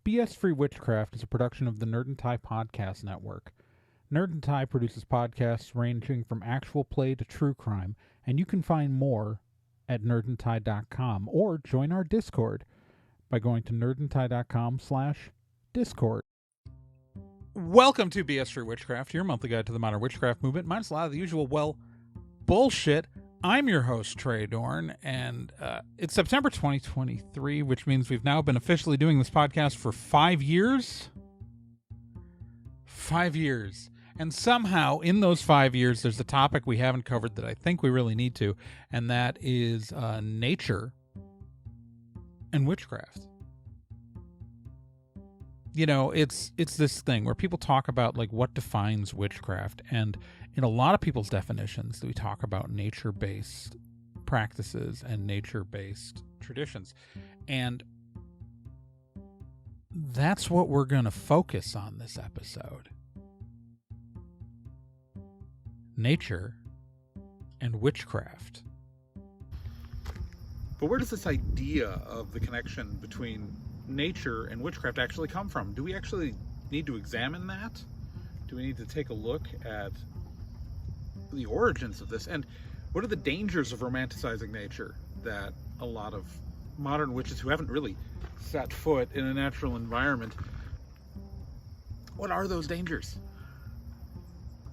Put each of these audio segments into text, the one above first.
BS Free Witchcraft is a production of the Nerd and Tie Podcast Network. Nerd and Tie produces podcasts ranging from actual play to true crime, and you can find more at nerdandtie.com or join our Discord by going to nerdandtie.com/Discord. Welcome to BS Free Witchcraft, your monthly guide to the modern witchcraft movement, minus a lot of the usual, bullshit. I'm your host, Trey Dorn, and it's September 2023, which means we've now been officially doing this podcast for 5 years. 5 years. And somehow, in those 5 years, there's a topic we haven't covered that I think we really need to, and that is nature and witchcraft. You know, it's this thing where people talk about, like, what defines witchcraft, and in a lot of people's definitions, we talk about nature-based practices and nature-based traditions. And that's what we're going to focus on this episode. Nature and witchcraft. But where does this idea of the connection between nature and witchcraft actually come from? Do we actually need to examine that? Do we need to take a look at the origins of this? And what are the dangers of romanticizing nature that a lot of modern witches who haven't really set foot in a natural environment, what are those dangers?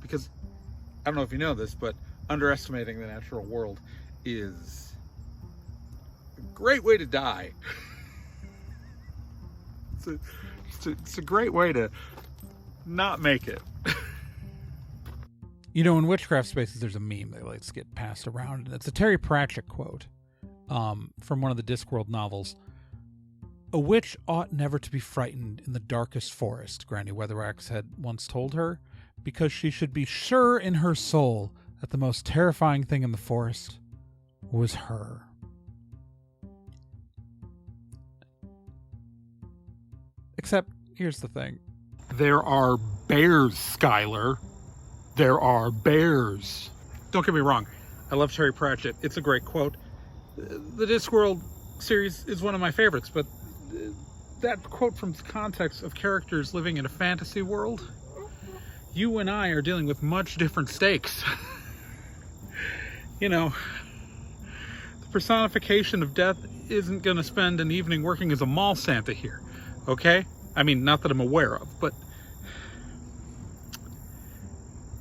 Because I don't know if you know this, but underestimating the natural world is a great way to die. It's a great way to not make it. You know, in witchcraft spaces, there's a meme that likes to get passed around. It's a Terry Pratchett quote from one of the Discworld novels. "A witch ought never to be frightened in the darkest forest," Granny Weatherwax had once told her, "because she should be sure in her soul that the most terrifying thing in the forest was her." Except, here's the thing. There are bears, Skylar. There are bears. Don't get me wrong. I love Terry Pratchett. It's a great quote. The Discworld series is one of my favorites, but that quote from the context of characters living in a fantasy world, you and I are dealing with much different stakes. You know, the personification of death isn't going to spend an evening working as a mall Santa here, okay? I mean, not that I'm aware of, but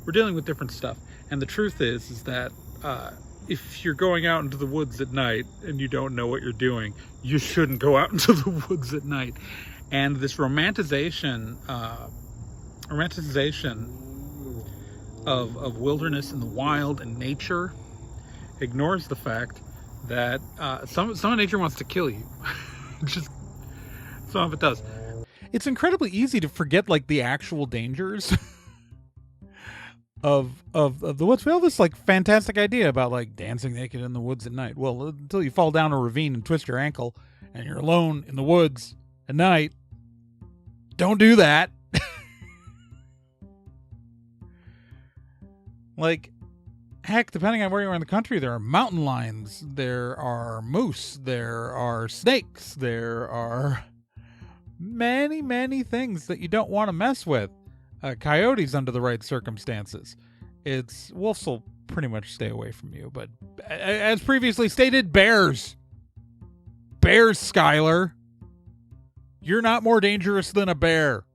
we're dealing with different stuff. And the truth is that if you're going out into the woods at night and you don't know what you're doing, you shouldn't go out into the woods at night. And this romanticization of wilderness and the wild and nature ignores the fact that some of nature wants to kill you. Just some of it does. It's incredibly easy to forget, like, the actual dangers of the woods. We have this, like, fantastic idea about, like, dancing naked in the woods at night. Well, until you fall down a ravine and twist your ankle and you're alone in the woods at night, don't do that. Like, heck, depending on where you are in the country, there are mountain lions, there are moose, there are snakes, there are many, many things that you don't want to mess with. Coyotes under the right circumstances. Wolves will pretty much stay away from you, but as previously stated, bears. Bears, Skylar. You're not more dangerous than a bear.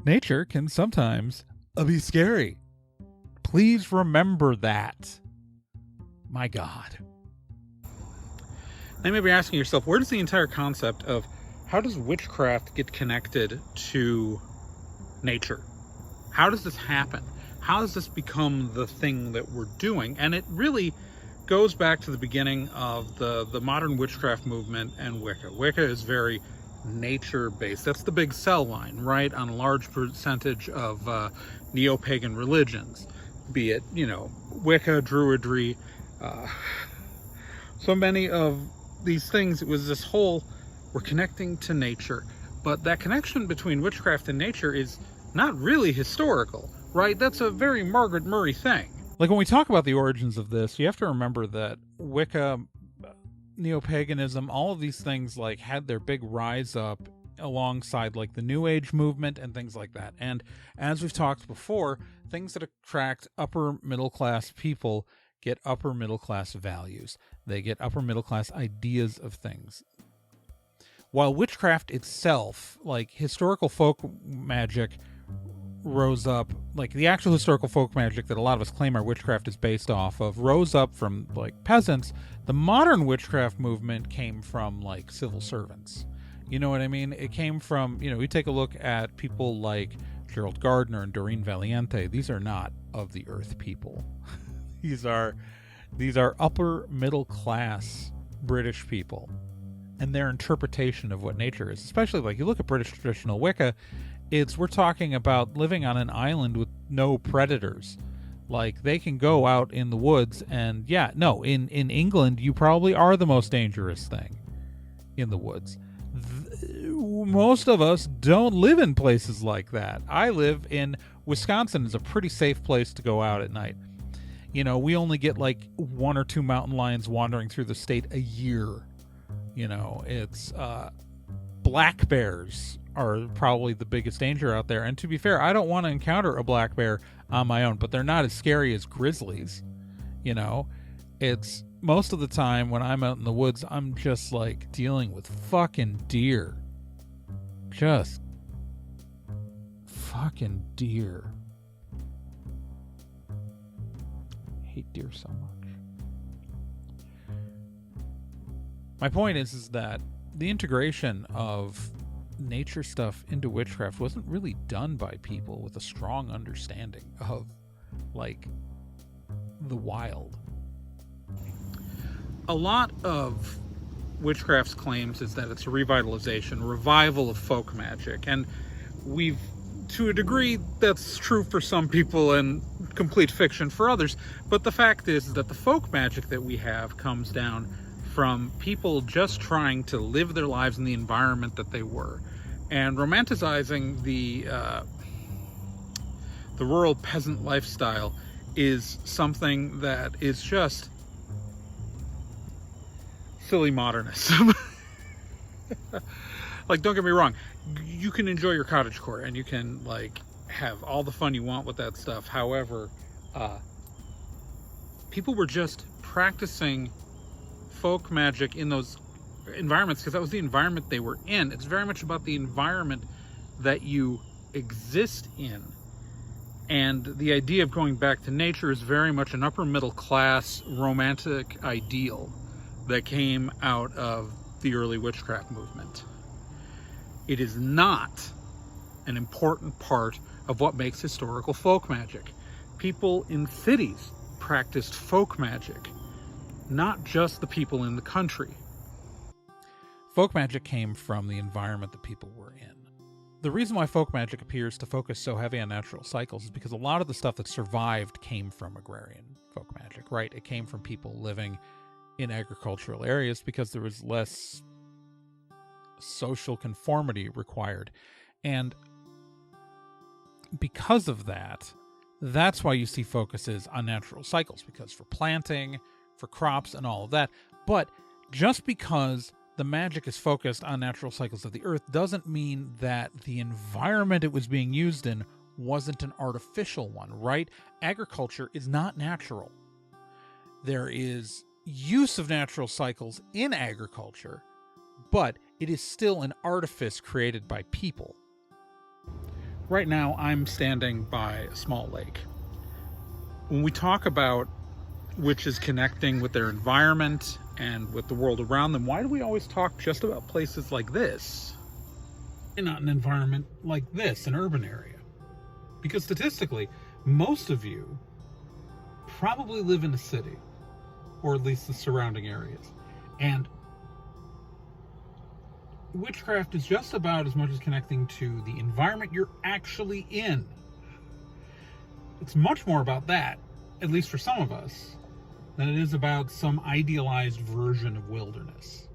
Nature can sometimes be scary. Please remember that. My God. Now you may be asking yourself, where does the entire concept of how does witchcraft get connected to nature? How does this happen? How does this become the thing that we're doing? And it really goes back to the beginning of the modern witchcraft movement and Wicca. Wicca is very nature-based. That's the big sell line, right? On a large percentage of neo-pagan religions, be it, you know, Wicca, Druidry, so many of these things. It was this whole, we're connecting to nature. But that connection between witchcraft and nature is not really historical, right? That's a very Margaret Murray thing. Like, when we talk about the origins of this, you have to remember that Wicca, neo-paganism, all of these things, like, had their big rise up alongside like the New Age movement and things like that. And as we've talked before, things that attract upper middle class people get upper middle class values. They get upper middle class ideas of things. While witchcraft itself, like historical folk magic, rose up, like the actual historical folk magic that a lot of us claim our witchcraft is based off of, rose up from like peasants. The modern witchcraft movement came from like civil servants. You know what I mean? It came from, you know, we take a look at people like Gerald Gardner and Doreen Valiente. These are not of the earth people. These are upper middle class British people and their interpretation of what nature is. Especially like you look at British traditional Wicca, we're talking about living on an island with no predators. Like they can go out in the woods and in England you probably are the most dangerous thing in the woods. Most of us don't live in places like that. I live in Wisconsin. Is a pretty safe place to go out at night. You know, we only get like 1 or 2 mountain lions wandering through the state a year. You know, it's black bears are probably the biggest danger out there. And to be fair, I don't want to encounter a black bear on my own, but they're not as scary as grizzlies. You know, it's most of the time when I'm out in the woods, I'm just like dealing with fucking deer. Just fucking deer. I hate deer so much. My point is that the integration of nature stuff into witchcraft wasn't really done by people with a strong understanding of like the wild. A lot of witchcraft's claims is that it's a revival of folk magic, and we've, to a degree, that's true for some people and complete fiction for others, but the fact is that the folk magic that we have comes down from people just trying to live their lives in the environment that they were, and romanticizing the rural peasant lifestyle is something that is just silly modernism. Like, don't get me wrong, you can enjoy your cottagecore and you can like have all the fun you want with that stuff. However, people were just practicing folk magic in those environments because that was the environment they were in. It's very much about the environment that you exist in. And the idea of going back to nature is very much an upper middle class romantic ideal that came out of the early witchcraft movement. It is not an important part of what makes historical folk magic. People in cities practiced folk magic, not just the people in the country. Folk magic came from the environment that people were in. The reason why folk magic appears to focus so heavy on natural cycles is because a lot of the stuff that survived came from agrarian folk magic, right? It came from people living in agricultural areas because there was less social conformity required. And because of that, that's why you see focuses on natural cycles, because for planting, for crops and all of that. But just because the magic is focused on natural cycles of the earth doesn't mean that the environment it was being used in wasn't an artificial one, right? Agriculture is not natural. There is use of natural cycles in agriculture, but it is still an artifice created by people. Right now, I'm standing by a small lake. When we talk about witches connecting with their environment and with the world around them, why do we always talk just about places like this and not an environment like this, an urban area? Because statistically, most of you probably live in a city, or at least the surrounding areas. And witchcraft is just about as much as connecting to the environment you're actually in. It's much more about that, at least for some of us, than it is about some idealized version of wilderness.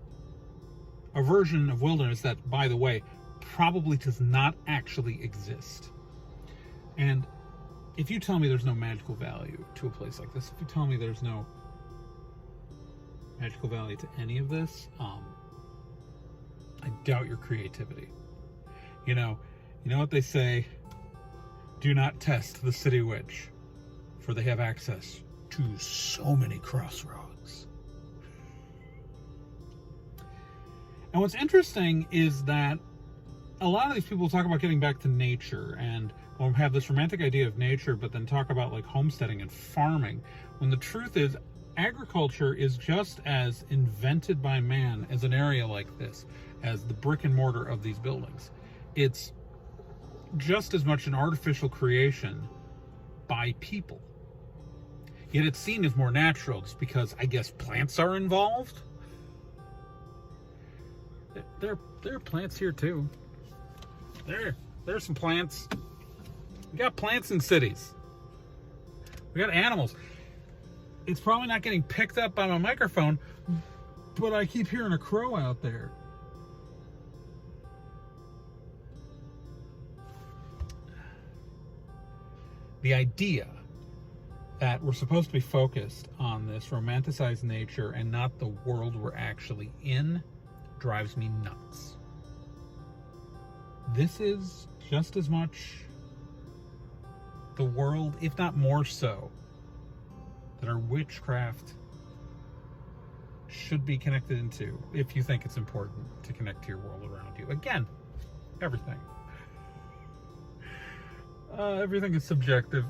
A version of wilderness that, by the way, probably does not actually exist. And if you tell me there's no magical value to a place like this, if you tell me there's no magical value to any of this, I doubt your creativity. You know what they say, do not test the city witch, for they have access to so many crossroads. And what's interesting is that a lot of these people talk about getting back to nature and have this romantic idea of nature, but then talk about like homesteading and farming, when the truth is agriculture is just as invented by man as an area like this, as the brick and mortar of these buildings. It's just as much an artificial creation by people. Yet it's seen as more natural just because, I guess, plants are involved. There are plants here too. There's some plants. We got plants in cities. We got animals. It's probably not getting picked up by my microphone, but I keep hearing a crow out there. The idea that we're supposed to be focused on this romanticized nature and not the world we're actually in drives me nuts. This is just as much the world, if not more so, that our witchcraft should be connected into, if you think it's important to connect to your world around you. Again, everything. Everything is subjective.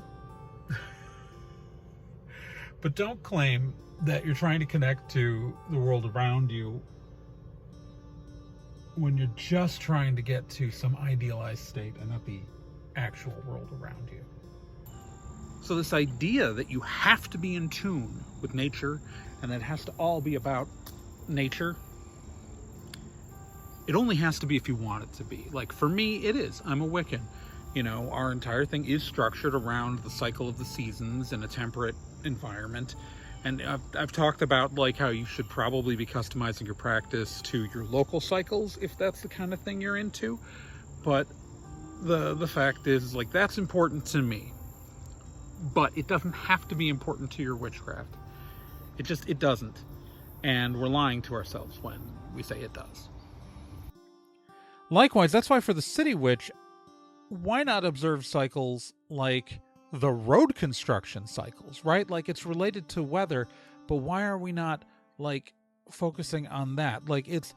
But don't claim that you're trying to connect to the world around you when you're just trying to get to some idealized state and not the actual world around you. So this idea that you have to be in tune with nature and that it has to all be about nature, it only has to be if you want it to be. Like for me, it is. I'm a Wiccan. You know, our entire thing is structured around the cycle of the seasons in a temperate environment. And I've talked about like how you should probably be customizing your practice to your local cycles if that's the kind of thing you're into. But the fact is, like, that's important to me. But it doesn't have to be important to your witchcraft. It doesn't. And we're lying to ourselves when we say it does. Likewise, that's why for the city witch, why not observe cycles like the road construction cycles, right? Like it's related to weather, but why are we not like focusing on that? Like it's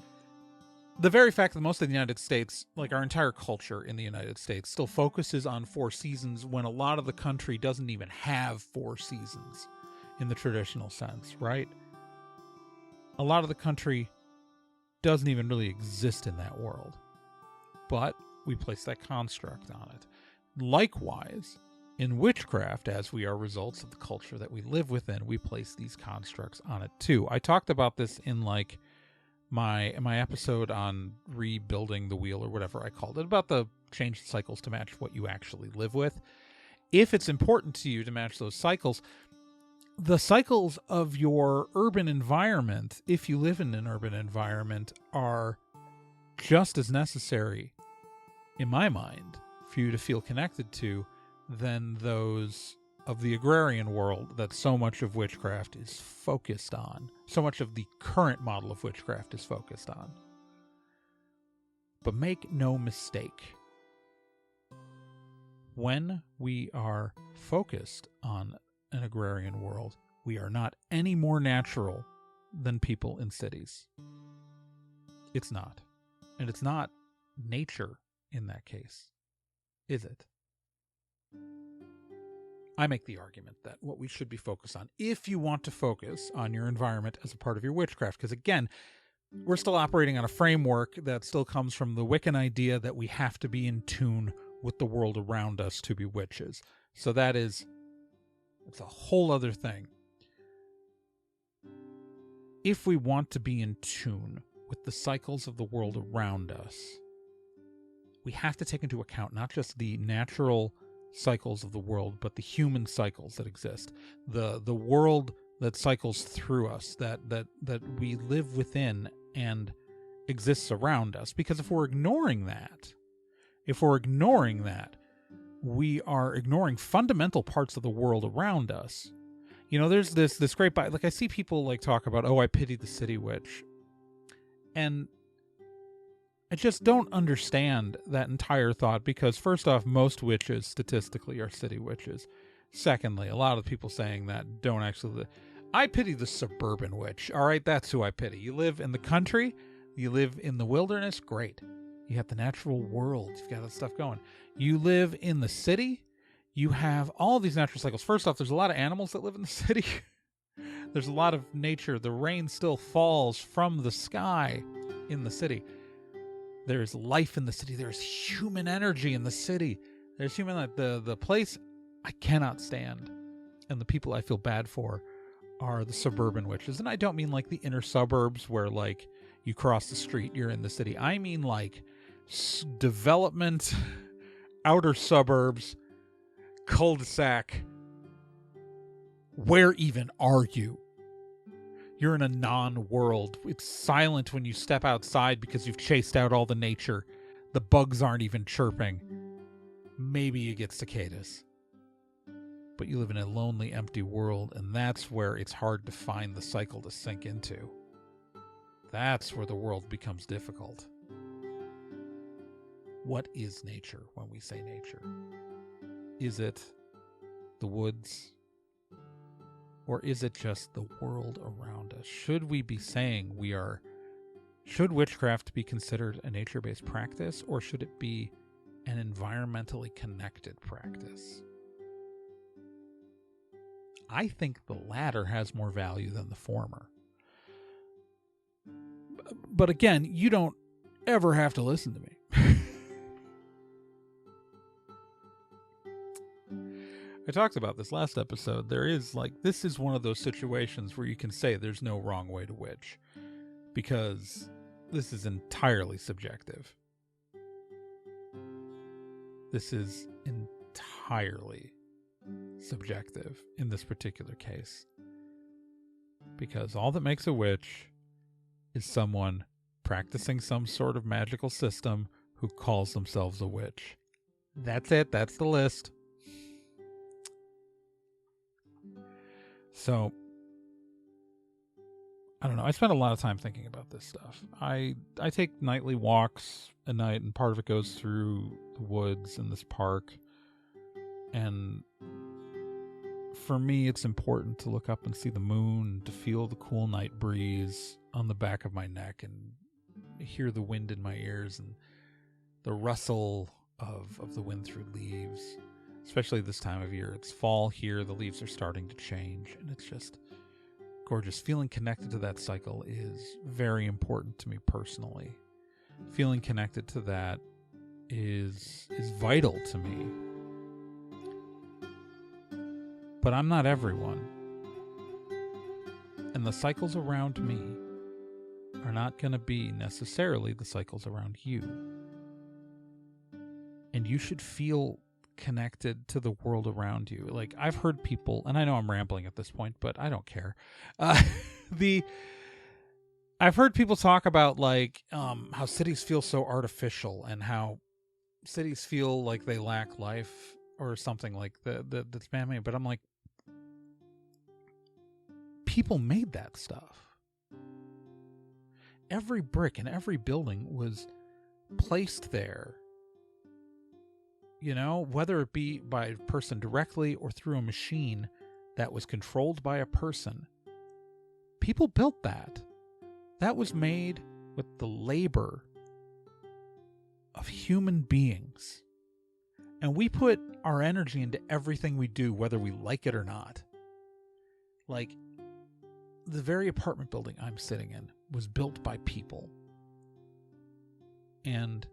the very fact that most of the United States, like our entire culture in the United States, still focuses on 4 seasons when a lot of the country doesn't even have 4 seasons in the traditional sense, right? A lot of the country doesn't even really exist in that world, but we place that construct on it. Likewise, in witchcraft, as we are results of the culture that we live within, we place these constructs on it too. I talked about this in like my episode on rebuilding the wheel or whatever I called it, about the change cycles to match what you actually live with. If it's important to you to match those cycles, the cycles of your urban environment, if you live in an urban environment, are just as necessary, in my mind, for you to feel connected to than those of the agrarian world that so much of witchcraft is focused on. So much of the current model of witchcraft is focused on. But make no mistake, when we are focused on an agrarian world, we are not any more natural than people in cities. It's not. And it's not nature in that case, is it? I make the argument that what we should be focused on, if you want to focus on your environment as a part of your witchcraft, because again, we're still operating on a framework that still comes from the Wiccan idea that we have to be in tune with the world around us to be witches. So it's a whole other thing. If we want to be in tune with the cycles of the world around us, we have to take into account not just the natural cycles of the world, but the human cycles that exist, the world that cycles through us, that we live within and exists around us. Because if we're ignoring that, we are ignoring fundamental parts of the world around us. You know, there's this great, like I see people like talk about, oh, I pity the city witch. And I just don't understand that entire thought because, first off, most witches statistically are city witches. Secondly, a lot of people saying that don't actually. I pity the suburban witch. All right, that's who I pity. You live in the country, you live in the wilderness, great. You have the natural world, you've got that stuff going. You live in the city, you have all these natural cycles. First off, there's a lot of animals that live in the city. There's a lot of nature. The rain still falls from the sky in the city. There's life in the city. There's human energy in the city. There's human, the place I cannot stand, and the people I feel bad for are the suburban witches. And I don't mean like the inner suburbs where like you cross the street, you're in the city. I mean like development, outer suburbs, cul-de-sac. Where even are you? You're in a non-world. It's silent when you step outside because you've chased out all the nature. The bugs aren't even chirping. Maybe you get cicadas. But you live in a lonely, empty world, and that's where it's hard to find the cycle to sink into. That's where the world becomes difficult. What is nature when we say nature? Is it the woods? Or is it just the world around us? Should we be saying should witchcraft be considered a nature-based practice, or should it be an environmentally connected practice? I think the latter has more value than the former. But again, you don't ever have to listen to me. I talked about this last episode. This is one of those situations where you can say there's no wrong way to witch, because this is entirely subjective. This is entirely subjective in this particular case, because all that makes a witch is someone practicing some sort of magical system who calls themselves a witch. That's it. That's the list. So, I don't know. I spend a lot of time thinking about this stuff. I take nightly walks at night, and part of it goes through the woods in this park. And for me, it's important to look up and see the moon, to feel the cool night breeze on the back of my neck, and hear the wind in my ears, and the rustle of the wind through leaves. Especially this time of year. It's fall here, the leaves are starting to change, and it's just gorgeous. Feeling connected to that cycle is very important to me personally. Feeling connected to that is vital to me. But I'm not everyone. And the cycles around me are not going to be necessarily the cycles around you. And you should feel connected to the world around you. Like, I've heard people, and I know I'm rambling at this point, but I don't care. I've heard people talk about like how cities feel so artificial, and how cities feel like they lack life or something like that's man-made. But I'm like, people made that stuff. Every brick in every building was placed there. You know, whether it be by a person directly or through a machine that was controlled by a person. People built that. That was made with the labor of human beings. And we put our energy into everything we do, whether we like it or not. Like, the very apartment building I'm sitting in was built by people. And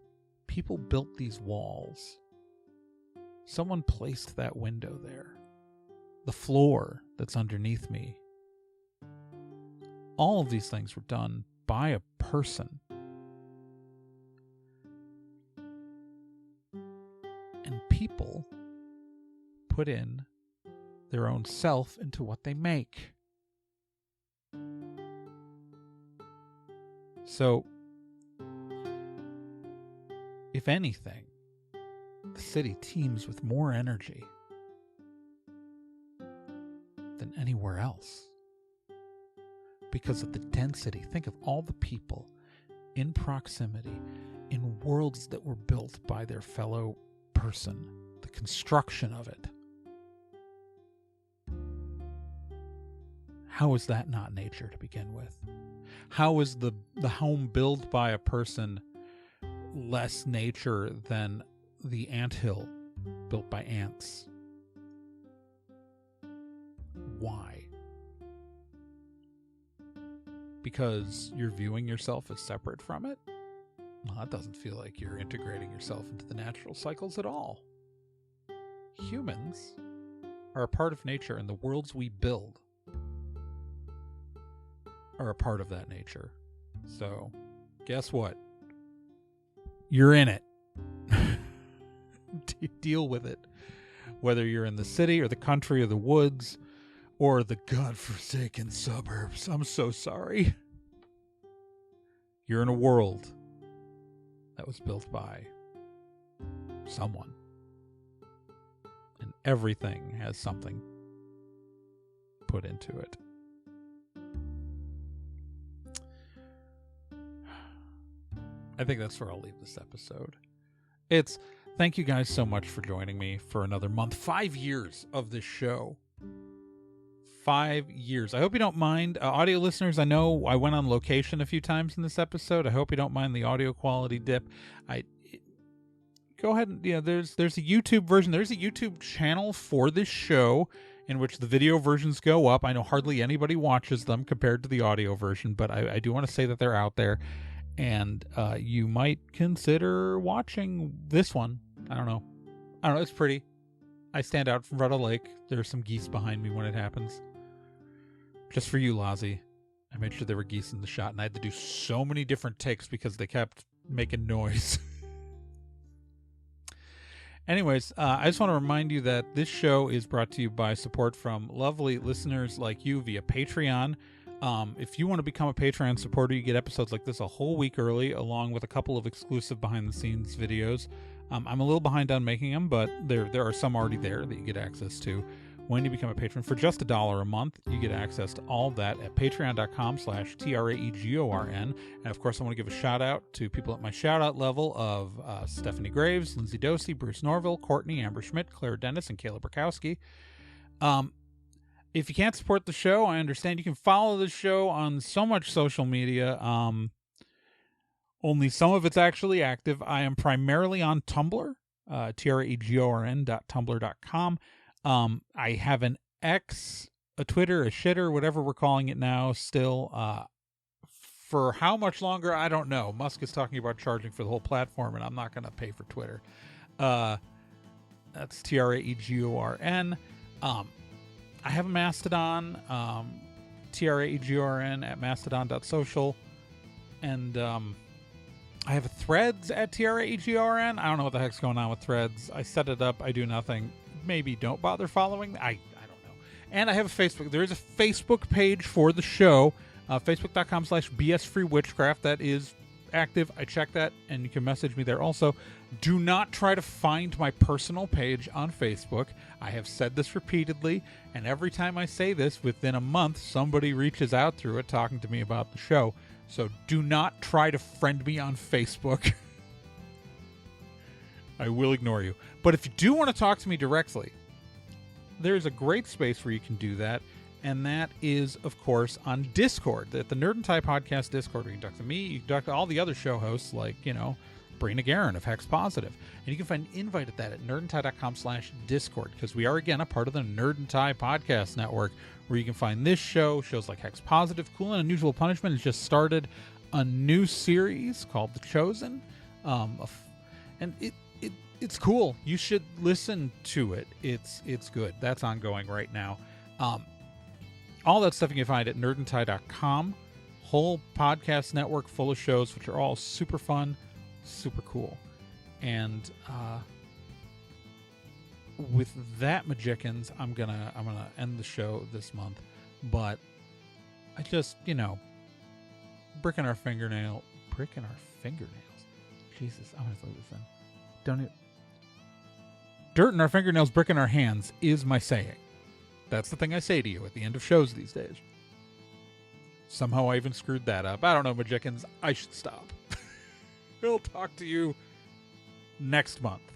people built these walls. Someone placed that window there. The floor that's underneath me. All of these things were done by a person. And people put in their own self into what they make. So, if anything, the city teems with more energy than anywhere else. Because of the density. Think of all the people in proximity, in worlds that were built by their fellow person, the construction of it. How is that not nature to begin with? How is the home built by a person less nature than the anthill built by ants? Why? Because you're viewing yourself as separate from it? Well, that doesn't feel like you're integrating yourself into the natural cycles at all. Humans are a part of nature, and the worlds we build are a part of that nature. So, guess what? You're in it. Deal with it. Whether you're in the city or the country or the woods or the godforsaken suburbs. I'm so sorry. You're in a world that was built by someone. And everything has something put into it. I think that's where I'll leave this episode. Thank you guys so much for joining me for another month. 5 years of this show. 5 years. I hope you don't mind. Audio listeners, I know I went on location a few times in this episode. I hope you don't mind the audio quality dip. Go ahead and, there's a YouTube version. There's a YouTube channel for this show in which the video versions go up. I know hardly anybody watches them compared to the audio version, but I do want to say that they're out there. And you might consider watching this one. I don't know. It's pretty. I stand out from front of the lake. There's some geese behind me when it happens. Just for you, Lozzie. I made sure there were geese in the shot, and I had to do so many different takes because they kept making noise. Anyways, I just want to remind you that this show is brought to you by support from lovely listeners like you via Patreon. If you want to become a Patreon supporter, you get episodes like this a whole week early, along with a couple of exclusive behind-the-scenes videos. I'm a little behind on making them, but there are some already there that you get access to. When you become a patron for just $1 a month, you get access to all of that at patreon.com/TRAEGORN. And of course, I want to give a shout out to people at my shout out level of Stephanie Graves, Lindsay Dosey, Bruce Norville, Courtney, Amber Schmidt, Claire Dennis, and Kayla Burkowski. If you can't support the show, I understand. You can follow the show on so much social media. Only some of it's actually active. I am primarily on Tumblr, TRAEGORN.tumblr.com. I have an X, a Twitter, a shitter, whatever we're calling it now, still. For how much longer, I don't know. Musk is talking about charging for the whole platform, and I'm not going to pay for Twitter. That's TRAEGORN. I have a Mastodon, TRAEGORN at mastodon.social. And I have a Threads at TRAEGORN. I don't know what the heck's going on with Threads. I set it up. I do nothing. Maybe don't bother following. I don't know. And I have a Facebook. There is a Facebook page for the show. Facebook.com/BSFreeWitchcraft. That is active. I check that, and you can message me there also. Do not try to find my personal page on Facebook. I have said this repeatedly, and every time I say this, within a month, somebody reaches out through it talking to me about the show. So do not try to friend me on Facebook. I will ignore you. But if you do want to talk to me directly, there's a great space where you can do that. And that is, of course, on Discord, at the Nerd and Tie Podcast Discord, where you can talk to me, you can talk to all the other show hosts, like, Brina Guerin of Hex Positive. And you can find an invite at that at nerdandtie.com/Discord, because we are, again, a part of the Nerd and Tie Podcast Network, where you can find this show, shows like Hex Positive. Cool and Unusual Punishment has just started a new series called The Chosen. And it's cool. You should listen to it. It's good. That's ongoing right now. All that stuff you can find at nerdandtie.com. Whole podcast network full of shows, which are all super fun, super cool. And with that, Magicians, I'm gonna end the show this month. But I just, bricking our fingernails. Jesus, I'm gonna throw this in. Dirt in our fingernails, brick in our hands is my saying. That's the thing I say to you at the end of shows these days. Somehow I even screwed that up. I don't know, Magicians. I should stop. We'll talk to you next month.